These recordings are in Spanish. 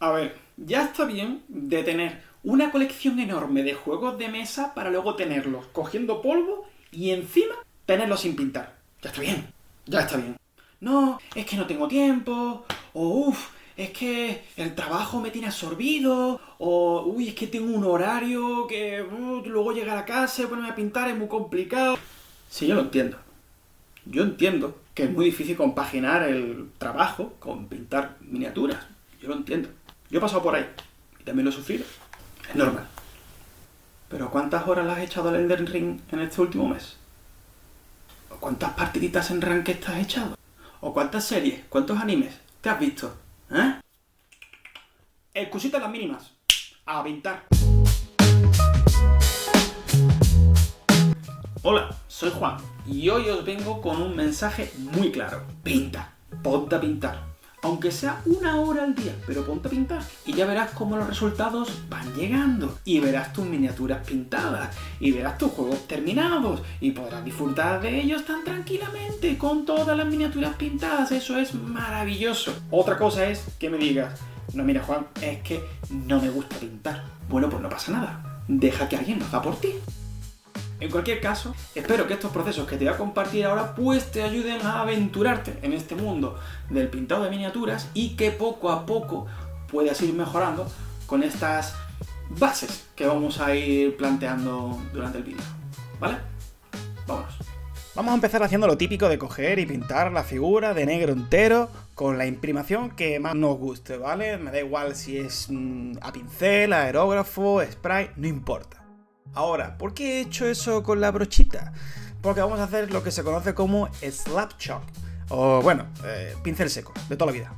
A ver, ya está bien de tener una colección enorme de juegos de mesa para luego tenerlos cogiendo polvo y encima tenerlos sin pintar. Ya está bien, ya está bien. No, es que no tengo tiempo, o uff, es que el trabajo me tiene absorbido, o uy, es que tengo un horario que luego llegar a casa y ponerme a pintar es muy complicado. Sí, yo lo entiendo. Yo entiendo que es muy difícil compaginar el trabajo con pintar miniaturas. Yo lo entiendo. Yo he pasado por ahí y también lo he sufrido. Es normal. Pero ¿cuántas horas le has echado al Elden Ring en este último mes? ¿O cuántas partiditas en Ranked te has echado? ¿O cuántas series, cuántos animes te has visto? ¿Eh? Excusitas las mínimas. A pintar. Hola, soy Juan y hoy os vengo con un mensaje muy claro. Pinta, ponte a pintar. Aunque sea una hora al día, pero ponte a pintar. Y ya verás cómo los resultados van llegando. Y verás tus miniaturas pintadas. Y verás tus juegos terminados. Y podrás disfrutar de ellos tan tranquilamente con todas las miniaturas pintadas. Eso es maravilloso. Otra cosa es que me digas, no, mira Juan, es que no me gusta pintar. Bueno, pues no pasa nada. Deja que alguien lo haga por ti. En cualquier caso, espero que estos procesos que te voy a compartir ahora pues te ayuden a aventurarte en este mundo del pintado de miniaturas y que poco a poco puedas ir mejorando con estas bases que vamos a ir planteando durante el vídeo. ¿Vale? Vámonos. Vamos a empezar haciendo lo típico de coger y pintar la figura de negro entero con la imprimación que más nos guste, ¿vale? Me da igual si es a pincel, aerógrafo, spray, no importa. Ahora, ¿por qué he hecho eso con la brochita? Porque vamos a hacer lo que se conoce como slap chalk, o bueno, pincel seco, de toda la vida.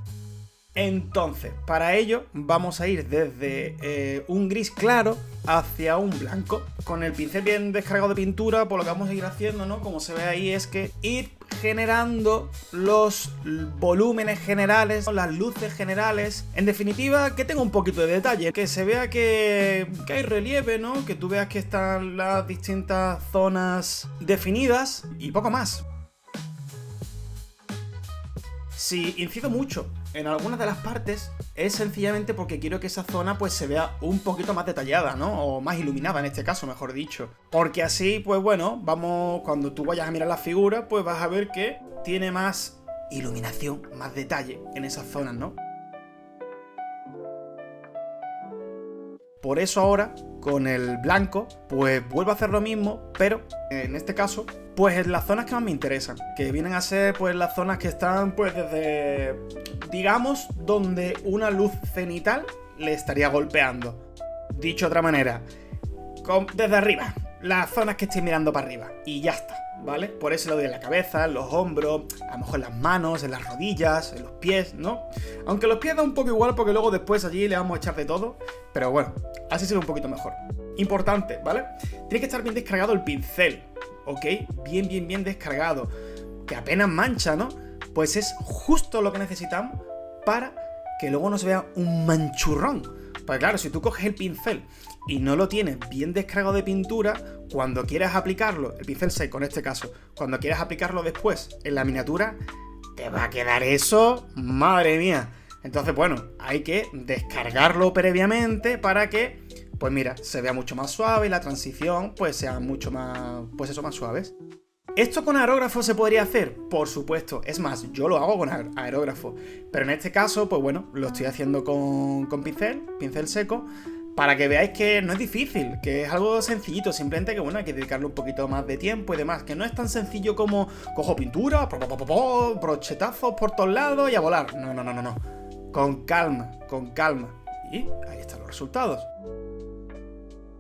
Entonces, para ello vamos a ir desde un gris claro hacia un blanco. Con el pincel bien descargado de pintura, pues lo que vamos a ir haciendo, ¿no? Como se ve ahí, es que ir generando los volúmenes generales, las luces generales. En definitiva, que tenga un poquito de detalle, que se vea que hay relieve, ¿no? Que tú veas que están las distintas zonas definidas y poco más. Si incido mucho en algunas de las partes, es sencillamente porque quiero que esa zona pues se vea un poquito más detallada, ¿no? O más iluminada en este caso, mejor dicho. Porque así, pues bueno, cuando tú vayas a mirar la figura, pues vas a ver que tiene más iluminación, más detalle en esas zonas, ¿no? Por eso ahora, con el blanco, pues vuelvo a hacer lo mismo, pero en este caso, pues en las zonas que más me interesan, que vienen a ser pues las zonas que están pues desde, digamos, donde una luz cenital le estaría golpeando. Dicho de otra manera, desde arriba, las zonas que estoy mirando para arriba, y ya está, ¿vale? Por eso lo doy en la cabeza, en los hombros, a lo mejor en las manos, en las rodillas, en los pies, ¿no? Aunque los pies da un poco igual porque luego después allí le vamos a echar de todo, pero bueno, así será un poquito mejor. Importante, ¿vale? Tiene que estar bien descargado el pincel, ¿ok? Bien descargado, que apenas mancha, ¿no? Pues es justo lo que necesitamos para que luego no se vea un manchurrón. Pues claro, si tú coges el pincel y no lo tienes bien descargado de pintura, cuando quieras aplicarlo, el pincel seco en este caso, cuando quieras aplicarlo después en la miniatura, te va a quedar eso, madre mía. Entonces, bueno, hay que descargarlo previamente para que, pues mira, se vea mucho más suave y la transición pues sea mucho más, pues eso, más suaves. ¿Esto con aerógrafo se podría hacer? Por supuesto, es más, yo lo hago con aerógrafo, pero en este caso, pues bueno, lo estoy haciendo con pincel seco, para que veáis que no es difícil, que es algo sencillito, simplemente que bueno, hay que dedicarle un poquito más de tiempo y demás, que no es tan sencillo como cojo pintura, brochetazos por todos lados y a volar. No. Con calma. Y ahí están los resultados.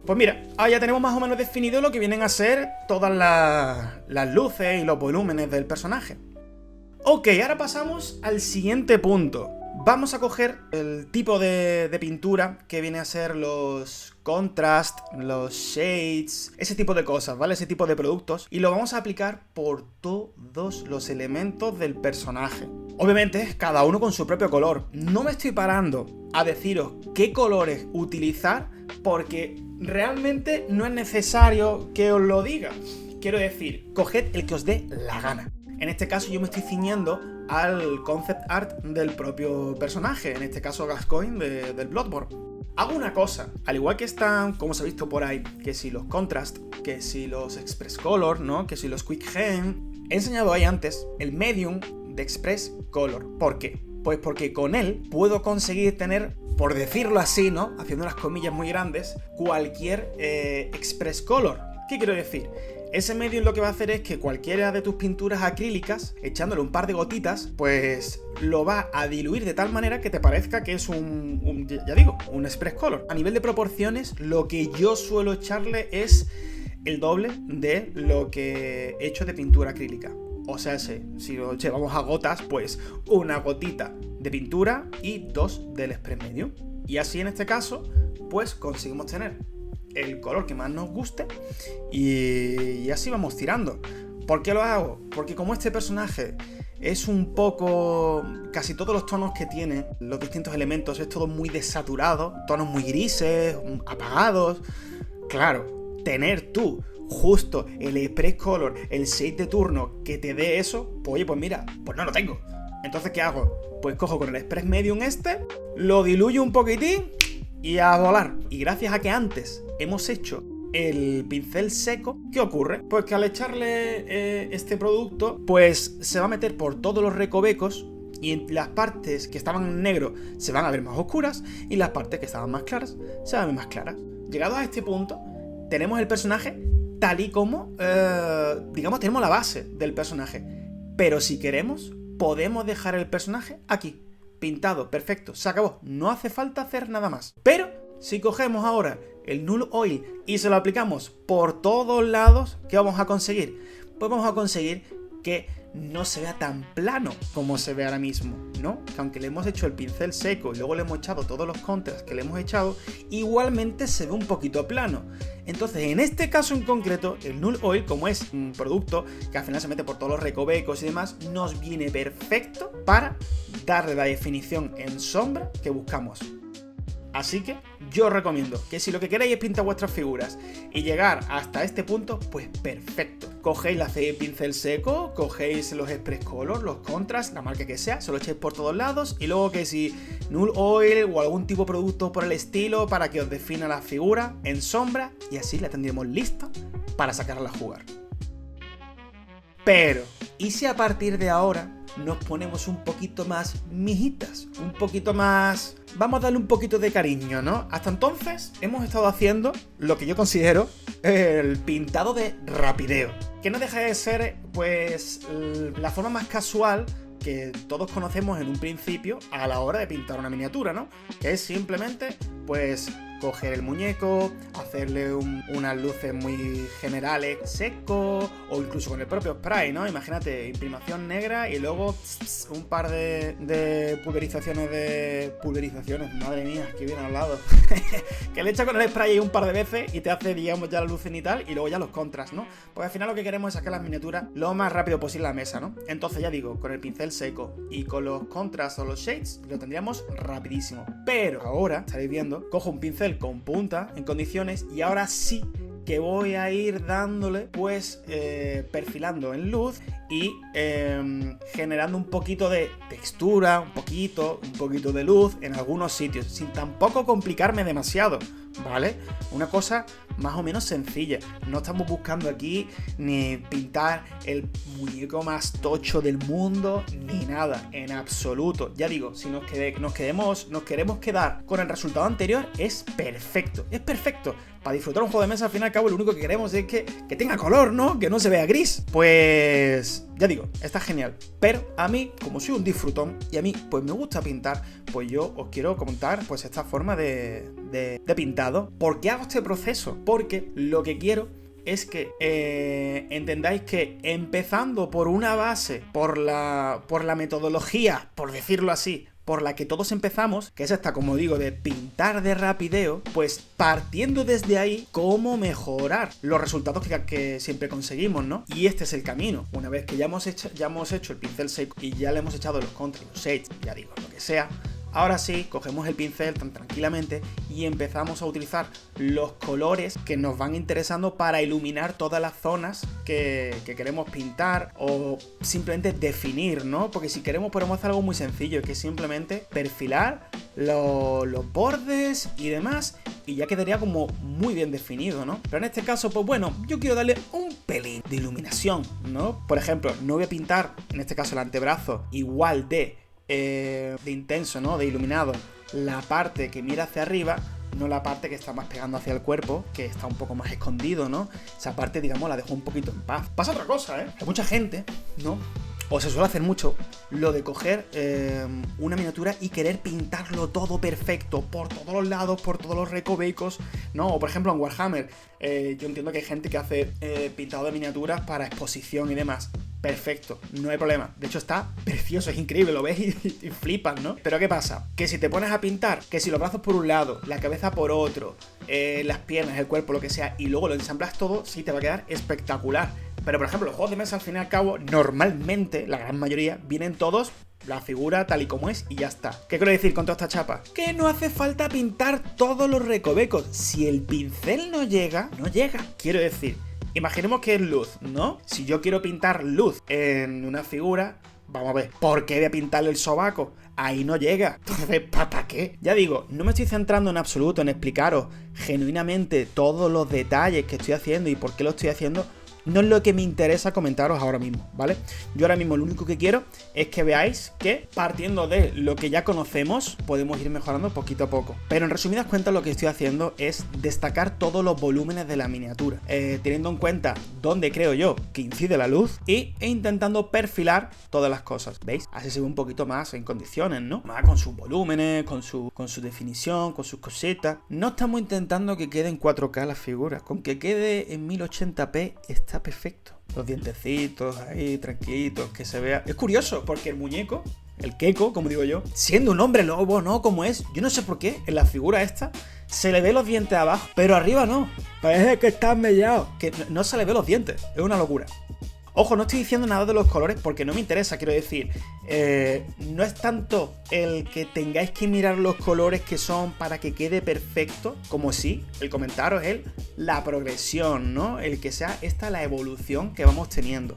Pues mira, ahora ya tenemos más o menos definido lo que vienen a ser todas las luces y los volúmenes del personaje. Ok, ahora pasamos al siguiente punto. Vamos a coger el tipo de pintura que viene a ser los contrast, los shades, ese tipo de cosas, ¿vale? Ese tipo de productos, y lo vamos a aplicar por todos los elementos del personaje. Obviamente, cada uno con su propio color. No me estoy parando a deciros qué colores utilizar, porque realmente no es necesario que os lo diga. Quiero decir, coged el que os dé la gana. En este caso yo me estoy ciñendo al concept art del propio personaje, en este caso Gascoigne del Bloodborne. Hago una cosa, al igual que están, como se ha visto por ahí, que si los Contrast, que si los Express Color, ¿no? Que si los Quick Gen, he enseñado ahí antes el medium de Express Color. ¿Por qué? Pues porque con él puedo conseguir tener, por decirlo así, ¿no? Haciendo unas comillas muy grandes, cualquier Express Color. ¿Qué quiero decir? Ese medium lo que va a hacer es que cualquiera de tus pinturas acrílicas, echándole un par de gotitas, pues lo va a diluir de tal manera que te parezca que es un Express Color. A nivel de proporciones, lo que yo suelo echarle es el doble de lo que he hecho de pintura acrílica. O sea, si lo llevamos a gotas, pues una gotita de pintura y 2 del Express Medium. Y así en este caso, pues conseguimos tener el color que más nos guste y así vamos tirando. ¿Por qué lo hago? Porque como este personaje es un poco... casi todos los tonos que tiene, los distintos elementos, es todo muy desaturado, tonos muy grises, apagados. Claro, tener tú justo el Express Color, el shade de turno que te dé eso, pues oye, pues mira, pues no lo tengo. Entonces, ¿qué hago? Pues cojo con el Express Medium lo diluyo un poquitín y a volar. Y gracias a que antes hemos hecho el pincel seco, ¿qué ocurre? Pues que al echarle este producto, pues se va a meter por todos los recovecos y las partes que estaban en negro se van a ver más oscuras y las partes que estaban más claras se van a ver más claras. Llegados a este punto, tenemos el personaje tal y como, digamos, tenemos la base del personaje. Pero si queremos, podemos dejar el personaje aquí, pintado, perfecto, se acabó. No hace falta hacer nada más. Pero si cogemos ahora el Null Oil y se lo aplicamos por todos lados, ¿qué vamos a conseguir? Pues vamos a conseguir que no se vea tan plano como se ve ahora mismo, ¿no? Que aunque le hemos hecho el pincel seco y luego le hemos echado todos los contras que le hemos echado, igualmente se ve un poquito plano. Entonces, en este caso en concreto, el Null Oil, como es un producto que al final se mete por todos los recovecos y demás, nos viene perfecto para darle la definición en sombra que buscamos. Así que yo os recomiendo que si lo que queréis es pintar vuestras figuras y llegar hasta este punto, pues perfecto. Cogéis la pincel seco, cogéis los Express Color, los Contrast, la marca que sea, se lo echéis por todos lados y luego que si Null Oil o algún tipo de producto por el estilo para que os defina la figura en sombra y así la tendremos lista para sacarla a jugar. Pero, ¿y si a partir de ahora nos ponemos un poquito más mijitas? Un poquito más... vamos a darle un poquito de cariño, ¿no? Hasta entonces hemos estado haciendo lo que yo considero el pintado de rapideo, que no deja de ser, pues, la forma más casual que todos conocemos en un principio a la hora de pintar una miniatura, ¿no? Que es simplemente, pues, coger el muñeco, hacerle unas luces muy generales seco, o incluso con el propio spray, ¿no? Imagínate, imprimación negra y luego un par de pulverizaciones, madre mía, qué bien hablado. Que le echa con el spray un par de veces y te hace, digamos, ya la luz cenital y luego ya los contras, ¿no? Pues al final lo que queremos es sacar las miniaturas lo más rápido posible a la mesa, ¿no? Entonces ya digo, con el pincel seco y con los contras o los shades lo tendríamos rapidísimo. Pero ahora, estaréis viendo, cojo un pincel con punta en condiciones y ahora sí que voy a ir dándole, pues, perfilando en luz y generando un poquito de textura, un poquito de luz en algunos sitios, sin tampoco complicarme demasiado, ¿vale? Una cosa más o menos sencilla. No estamos buscando aquí ni pintar el muñeco más tocho del mundo, ni nada, en absoluto. Ya digo, si nos queremos quedar con el resultado anterior, es perfecto. Es perfecto. Para disfrutar un juego de mesa, al fin y al cabo, lo único que queremos es que tenga color, ¿no? Que no se vea gris. Pues, ya digo, está genial. Pero a mí, como soy un disfrutón y a mí, pues me gusta pintar, pues yo os quiero comentar, pues, esta forma de pintado. ¿Por qué hago este proceso? Porque lo que quiero es que entendáis que empezando por una base, por la metodología, por decirlo así, por la que todos empezamos, que es esta, como digo, de pintar de rapideo, pues partiendo desde ahí, cómo mejorar los resultados que siempre conseguimos, ¿no? Y este es el camino. Una vez que ya hemos hecho el pincel seco y ya le hemos echado los contras, los shades, ya digo, lo que sea, Ahora sí, cogemos el pincel tan tranquilamente y empezamos a utilizar los colores que nos van interesando para iluminar todas las zonas que queremos pintar o simplemente definir, ¿no? Porque si queremos podemos hacer algo muy sencillo, que es simplemente perfilar los bordes y demás, y ya quedaría como muy bien definido, ¿no? Pero en este caso, pues bueno, yo quiero darle un pelín de iluminación, ¿no? Por ejemplo, no voy a pintar, en este caso el antebrazo, igual de intenso, ¿no? De iluminado, la parte que mira hacia arriba, no la parte que está más pegando hacia el cuerpo, que está un poco más escondido, ¿no? Esa parte, digamos, la dejo un poquito en paz. Pasa otra cosa, ¿eh? Hay mucha gente, ¿no? O se suele hacer mucho lo de coger una miniatura y querer pintarlo todo perfecto, por todos los lados, por todos los recovecos, ¿no? O por ejemplo en Warhammer, yo entiendo que hay gente que hace pintado de miniaturas para exposición y demás. Perfecto, no hay problema. De hecho está precioso, es increíble, lo ves y flipas, ¿no? Pero ¿qué pasa? Que si te pones a pintar, que si los brazos por un lado, la cabeza por otro, las piernas, el cuerpo, lo que sea, y luego lo ensamblas todo, sí te va a quedar espectacular. Pero por ejemplo, los juegos de mesa al fin y al cabo, normalmente, la gran mayoría, vienen todos la figura tal y como es y ya está. ¿Qué quiero decir con toda esta chapa? Que no hace falta pintar todos los recovecos. Si el pincel no llega, no llega. Quiero decir, imaginemos que es luz, ¿no? Si yo quiero pintar luz en una figura, vamos a ver, ¿por qué voy a pintarle el sobaco? Ahí no llega. Entonces, ¿para qué? Ya digo, no me estoy centrando en absoluto en explicaros genuinamente todos los detalles que estoy haciendo y por qué lo estoy haciendo. No es lo que me interesa comentaros ahora mismo, ¿vale? Yo ahora mismo lo único que quiero es que veáis que partiendo de lo que ya conocemos podemos ir mejorando poquito a poco. Pero en resumidas cuentas lo que estoy haciendo es destacar todos los volúmenes de la miniatura, teniendo en cuenta dónde creo yo que incide la luz e intentando perfilar todas las cosas, ¿veis? Así se ve un poquito más en condiciones, ¿no? Más con sus volúmenes, con su definición, con sus cositas. No estamos intentando que quede en 4K las figuras, con que quede en 1080p está perfecto. Los dientecitos ahí, tranquilitos, que se vea. Es curioso, porque el muñeco, el Keiko, como digo yo, siendo un hombre lobo, ¿no? Como es, yo no sé por qué, en la figura esta, se le ve los dientes abajo, pero arriba no. Parece que está mellado. Que no se le ve los dientes, es una locura. Ojo, no estoy diciendo nada de los colores porque no me interesa, quiero decir, no es tanto el que tengáis que mirar los colores que son para que quede perfecto, como sí, el comentario es la progresión, ¿no? El que sea esta la evolución que vamos teniendo.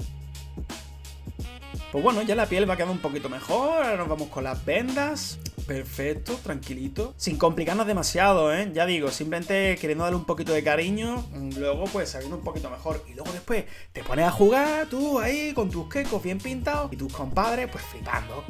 Pues bueno, ya la piel va a quedar un poquito mejor, ahora nos vamos con las vendas. Perfecto, tranquilito. Sin complicarnos demasiado, ¿eh? Ya digo, simplemente queriendo darle un poquito de cariño, luego pues sabiendo un poquito mejor. Y luego después te pones a jugar tú ahí con tus quecos bien pintados y tus compadres pues flipando.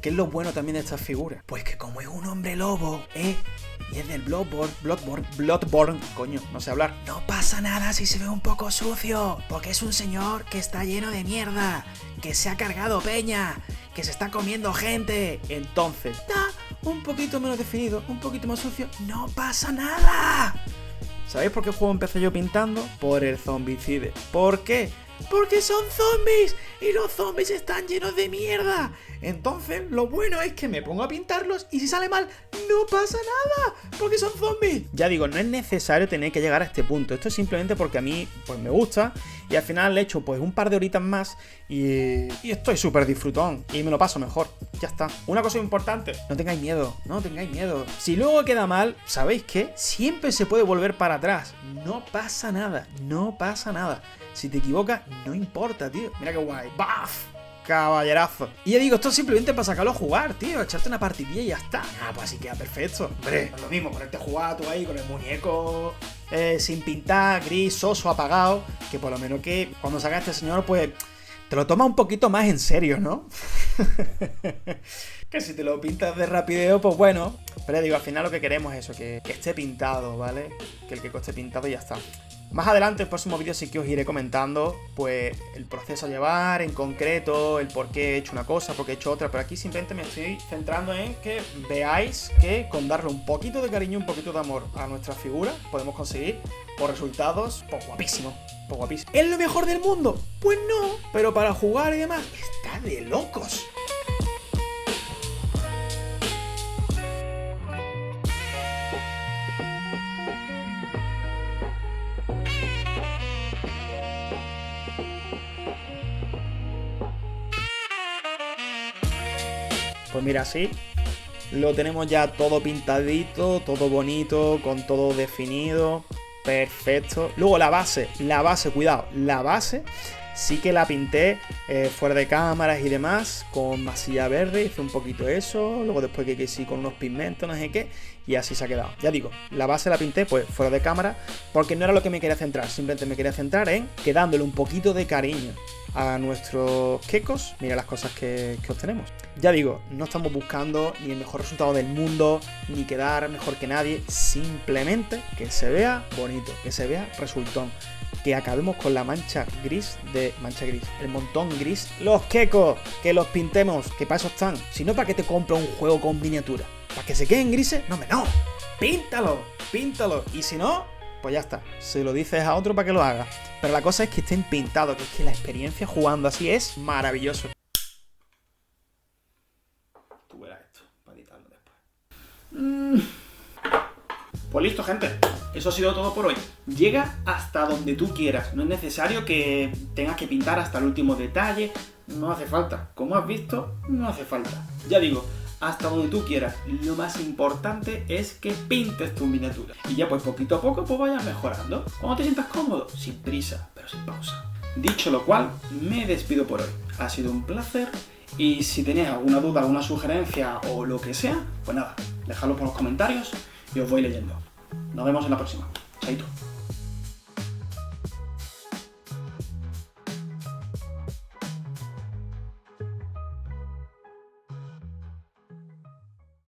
¿Qué es lo bueno también de estas figuras? Pues que como es un hombre lobo, y es del Bloodborne, coño, no sé hablar. No pasa nada si se ve un poco sucio, porque es un señor que está lleno de mierda, que se ha cargado peña, que se está comiendo gente. Entonces, está un poquito menos definido, un poquito más sucio, no pasa nada. ¿Sabéis por qué juego empecé yo pintando? Por el Zombicide. ¿Por qué? Porque son zombies y los zombies están llenos de mierda. Entonces lo bueno es que me pongo a pintarlos y si sale mal no pasa nada porque son zombies. Ya digo, no es necesario tener que llegar a este punto. Esto es simplemente porque a mí pues me gusta y al final le echo pues un par de horitas más y estoy súper disfrutón y me lo paso mejor. Ya está. Una cosa importante, no tengáis miedo, no tengáis miedo. Si luego queda mal, ¿sabéis qué? Siempre se puede volver para atrás. No pasa nada, no pasa nada. Si te equivocas, no importa, tío. Mira qué guay. ¡Baf! Caballerazo. Y ya digo, esto es simplemente para sacarlo a jugar, tío. Echarte una partidilla y ya está. Ah, pues así queda perfecto. Hombre, es lo mismo, ponerte a jugar tú ahí con el muñeco sin pintar, gris, soso, apagado. Que por lo menos que cuando salga este señor, pues te lo toma un poquito más en serio, ¿no? Que si te lo pintas de rapideo, pues bueno. Pero digo, al final lo que queremos es eso, que esté pintado, ¿vale? Que el que esté pintado y ya está. Más adelante, en el próximo vídeo sí que os iré comentando pues el proceso a llevar, en concreto, el por qué he hecho una cosa, por qué he hecho otra, pero aquí simplemente me estoy centrando en que veáis que con darle un poquito de cariño, un poquito de amor a nuestra figura, podemos conseguir pues resultados pues guapísimos, pues guapísimos. ¿Es lo mejor del mundo? Pues no, pero para jugar y demás, está de locos. Pues mira, así lo tenemos ya todo pintadito, todo bonito, con todo definido. Perfecto. Luego la base, cuidado, la base sí que la pinté fuera de cámaras y demás, con masilla verde, hice un poquito eso, luego después que sí con unos pigmentos, no sé qué, y así se ha quedado. Ya digo, la base la pinté pues fuera de cámara, porque no era lo que me quería centrar, simplemente me quería centrar en dándole un poquito de cariño a nuestros quecos. Mira las cosas que obtenemos. Ya digo, no estamos buscando ni el mejor resultado del mundo, ni quedar mejor que nadie, simplemente que se vea bonito, que se vea resultón, que acabemos con la mancha gris, el montón gris. Los quecos, que los pintemos, que para eso están. Si no, ¿para qué te compras un juego con miniatura? ¿Para que se queden grises? No, píntalo. Y si no, pues ya está, se lo dices a otro para que lo haga. Pero la cosa es que estén pintados, que es que la experiencia jugando así es maravilloso. Tú verás esto, para editarlo después. Pues listo, gente. Eso ha sido todo por hoy. Llega hasta donde tú quieras. No es necesario que tengas que pintar hasta el último detalle. No hace falta. Como has visto, no hace falta. Ya digo, hasta donde tú quieras. Lo más importante es que pintes tu miniatura. Y ya pues poquito a poco pues vayas mejorando. Cuando te sientas cómodo, sin prisa, pero sin pausa. Dicho lo cual, me despido por hoy. Ha sido un placer. Y si tenéis alguna duda, alguna sugerencia o lo que sea, pues nada, dejadlo por los comentarios y os voy leyendo. Nos vemos en la próxima. Chaito.